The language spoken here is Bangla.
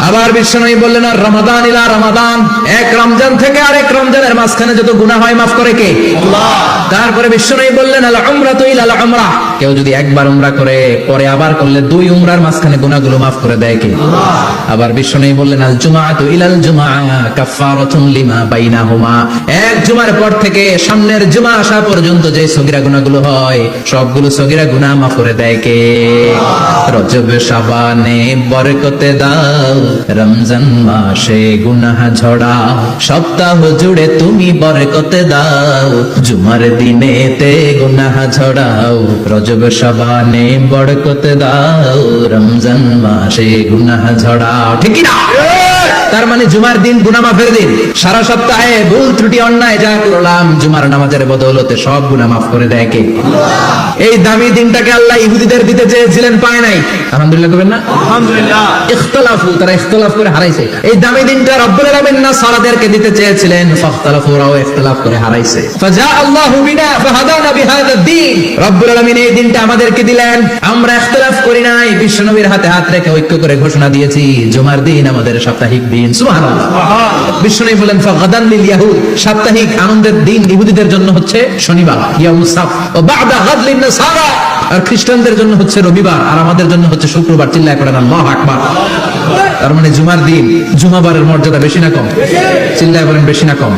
আবার বিশ্বনবী বললেন আর রমাদান ইলা রমাদান, এক রমজান থেকে আরেক রমজানের মাঝখানে যত গুনাহ হয় মাফ করে কে? আল্লাহ। তারপরে বিশ্বনবী বললেন আল উমরাতু ইলাল উমরাহ, কেউ যদি একবার উমরা করে পরে আবার করলে দুই উমরার মাঝখানে গুনাহগুলো মাফ করে দেয় কে? আল্লাহ। আবার বিশ্বনবী বললেন আল জুমআতু ইলাল জুমআ কাফফারাতুন লিমা বাইনাহুমা, এক জুমার পর থেকে সামনের জুমা আসা পর্যন্ত যে সগীরা গুনাহগুলো হয় সবগুলো সগীরা গুনাহ মাফ করে দেয় কে? রজব শাবানে বরকতে দাও, রমজান মাসে গুনাহ ঝড়া, সপ্তাহ জুড়ে তুমি বরকতে দাও, জুমার দিনেতে গুনাহ ঝড়াও, রজব শাবানে বরকতে দাও, রমজান মাসে গুনাহ ঝড়াও। ঠিক কি না? তার মানে জুমার দিন গুনাহ মাফের দিন। সারা সপ্তাহে ভুল ত্রুটি অন্যায় যা করলাম জুমার নামাজের বদৌলতে সব গুনাহ মাফ করে দেয় কে? আল্লাহ। এই দামি দিনটাকে আল্লাহ ইহুদিদের দিতে চেয়েছিলেন, পায় নাই। আলহামদুলিল্লাহ করবেন না? আলহামদুলিল্লাহ। ইখতিলাফু, তারা ইখতিলাফ করে হারাইছে। এই দামি দিনটা রব্বুল আলামিন নাসারাদেরকে দিতে চেয়েছিলেন, ফাখতালাফু, ওরাও ইখতিলাফ করে হারাইছে। ফাজা আল্লাহু বিনা ফাহাদানা বিহাদা দ্বীন, রব্বুল আলামিন এই দিনটা আমাদেরকে দিলেন, আমরা ইখতিলাফ করি নাই, বিশ্বনবীর হাতে হাত রেখে ঐক্য করে ঘোষণা দিয়েছি জুমার দিন আমাদের সাপ্তাহিক দিন। সুবহানাল্লাহ। বিশ্বনবী বলেন ফাগাদান লিল ইয়াহুদ, সাপ্তাহিক আনন্দের দিন ইহুদিদের জন্য হচ্ছে শনিবার ইয়াউমুস সাbt, ও বা'দা গাদ লিন নাসারা, আর খ্রিস্টানদের জন্য হচ্ছে রবিবার, আর আমাদের জন্য হচ্ছে শুক্রবার। চিল্লায় পড়েন আল্লাহু আকবার। তার মানে জুমার দিন জুমাবারের মর্যাদা বেশি না কম? চিল্লায় বলেন বেশি না কম?